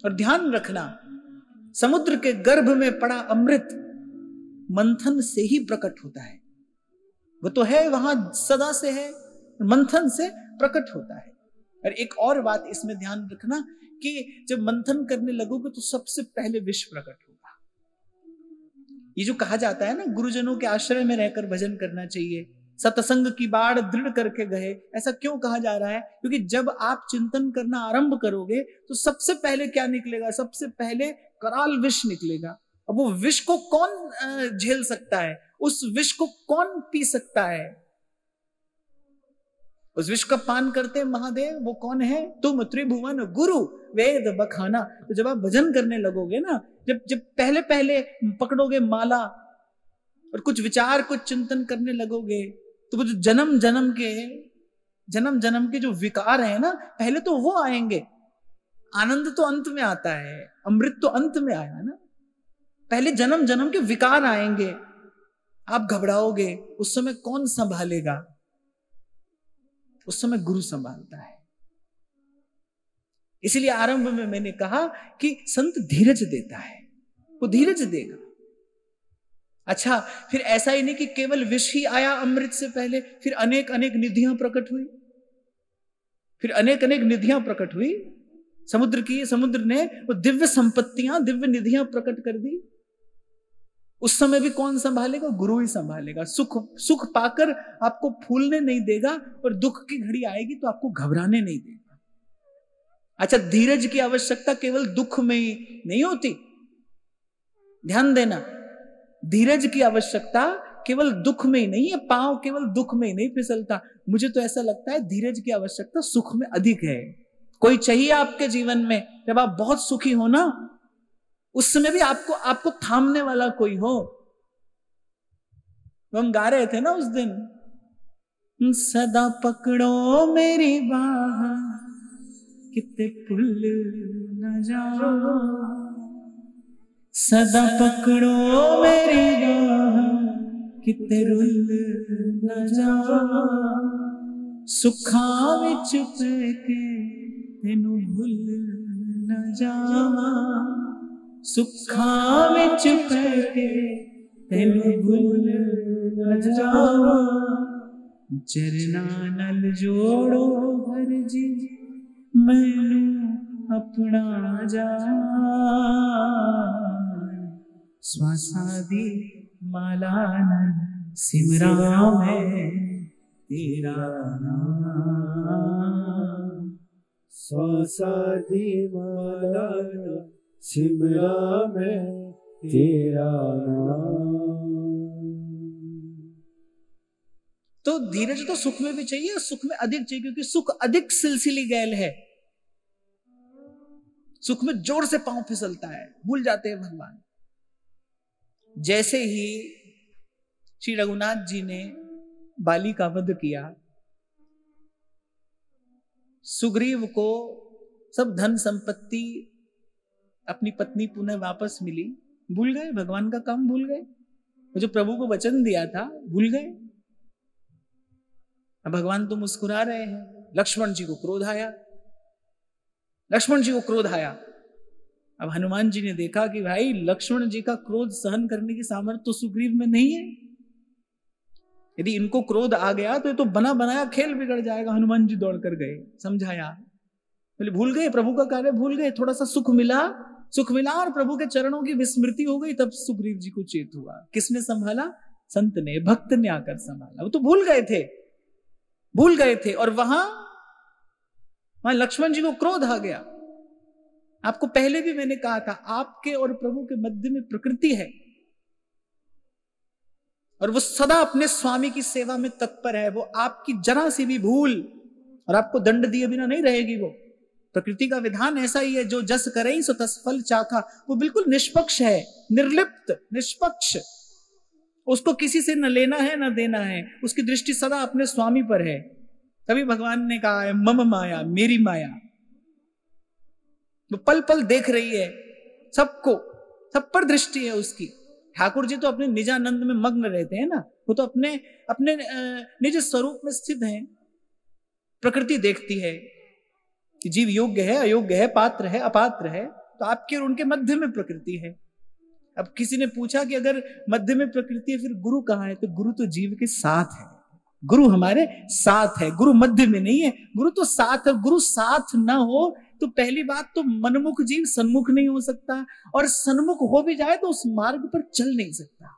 और ध्यान रखना, समुद्र के गर्भ में पड़ा अमृत मंथन से ही प्रकट होता है। वो तो है वहां, सदा से है, मंथन से प्रकट होता है। और एक और बात इसमें ध्यान रखना कि जब मंथन करने लगोगे तो सबसे पहले विष प्रकट होगा। ये जो कहा जाता है ना, गुरुजनों के आश्रय में रहकर भजन करना चाहिए, सत्संग की बाढ़ दृढ़ करके गए, ऐसा क्यों कहा जा रहा है? क्योंकि जब आप चिंतन करना आरंभ करोगे तो सबसे पहले क्या निकलेगा? सबसे पहले कराल विष निकलेगा। अब वो विष को कौन झेल सकता है? उस विष को कौन पी सकता है? उस विष का पान करते महादेव, वो कौन है? तुम त्रिभुवन गुरु वेद बखाना। तो जब आप भजन करने लगोगे ना, जब पहले पहले पकड़ोगे माला और कुछ विचार, कुछ चिंतन करने लगोगे, तो वो जो जन्म जन्म के जो विकार है ना, पहले तो वो आएंगे। आनंद तो अंत में आता है, अमृत तो अंत में आया ना। पहले जन्म जन्म के विकार आएंगे, आप घबराओगे। उस समय कौन संभालेगा? उस समय गुरु संभालता है। इसलिए आरंभ में मैंने कहा कि संत धीरज देता है, वो धीरज देगा। अच्छा, फिर ऐसा ही नहीं कि केवल विष ही आया अमृत से पहले, फिर अनेक अनेक निधियां प्रकट हुई, फिर अनेक अनेक निधियां प्रकट हुई। समुद्र ने वो दिव्य संपत्तियां, दिव्य निधियां प्रकट कर दी। उस समय भी कौन संभालेगा? गुरु ही संभालेगा। सुख पाकर आपको फूलने नहीं देगा, और दुख की घड़ी आएगी तो आपको घबराने नहीं देगा। अच्छा, धीरज की आवश्यकता केवल दुख में ही नहीं होती, ध्यान देना। धीरज की आवश्यकता केवल दुख में ही नहीं है, पांव केवल दुख में ही नहीं फिसलता। मुझे तो ऐसा लगता है धीरज की आवश्यकता सुख में अधिक है। कोई चाहिए आपके जीवन में, जब आप बहुत सुखी हो ना, उस समय भी आपको थामने वाला कोई हो। हम गा रहे थे ना उस दिन, सदा पकड़ो मेरी बाह कितने भूल न जाओ, सदा पकड़ो मेरी बाह कितने रुल न जाओ, सुखा विच पैके तेनू भूल न जावा, सुखा विच पैके तेनू भूल न जावा, चरना नल जोड़ो हर जी मैनू अपना जा, स्वासा दी माला नल सिमरा मैं तेरा नाम, स्वासा दी माला सिमरा मैं तेरा नाम। तो धीरज तो सुख में भी चाहिए, सुख में अधिक चाहिए, क्योंकि सुख अधिक सिलसिली गैल है। सुख में जोर से पांव फिसलता है, भूल जाते हैं भगवान। जैसे ही श्री रघुनाथ जी ने बाली का वध किया, सुग्रीव को सब धन संपत्ति, अपनी पत्नी पुनः वापस मिली, भूल गए भगवान का काम, भूल गए जो प्रभु को वचन दिया था, भूल गए। अब भगवान तो मुस्कुरा रहे हैं। लक्ष्मण जी को क्रोध आया, लक्ष्मण जी को क्रोध आया। अब हनुमान जी ने देखा कि भाई लक्ष्मण जी का क्रोध सहन करने की सामर्थ्य तो सुग्रीव में नहीं है। यदि इनको क्रोध आ गया तो ये तो बना बनाया खेल बिगड़ जाएगा। हनुमान जी दौड़ कर गए, समझाया, बोले भूल गए प्रभु का कार्य, भूल गए। थोड़ा सा सुख मिला और प्रभु के चरणों की विस्मृति हो गई, तब सुग्रीव जी को चेत हुआ। किसने संभाला? संत ने, भक्त ने आकर संभाला। वो तो भूल गए थे और वहां लक्ष्मण जी को क्रोध आ गया। आपको पहले भी मैंने कहा था, आपके और प्रभु के मध्य में प्रकृति है और वो सदा अपने स्वामी की सेवा में तत्पर है। वो आपकी जरा सी भी भूल और आपको दंड दिए बिना नहीं रहेगी। वो प्रकृति का विधान ऐसा ही है, जो जस करे सो तस फल चाखा। वो बिल्कुल निष्पक्ष है, निर्लिप्त, निष्पक्ष। उसको किसी से न लेना है न देना है, उसकी दृष्टि सदा अपने स्वामी पर है। तभी भगवान ने कहा है मम माया, मेरी माया। वो पल पल देख रही है सबको, सब पर दृष्टि है उसकी। ठाकुर जी तो अपने निजानंद में मग्न रहते हैं ना, वो तो अपने अपने निज स्वरूप में स्थित हैं। प्रकृति देखती है कि जीव योग्य है, अयोग्य है, पात्र है, अपात्र है, तो आपके और उनके मध्य में प्रकृति है। अब किसी ने पूछा कि अगर मध्य में प्रकृति है फिर गुरु कहाँ है, तो गुरु तो जीव के साथ है, गुरु हमारे साथ है, गुरु मध्य में नहीं है, गुरु तो साथ है। गुरु साथ ना हो तो पहली बात तो मनमुख जीव सन्मुख नहीं हो सकता, और सन्मुख हो भी जाए तो उस मार्ग पर चल नहीं सकता।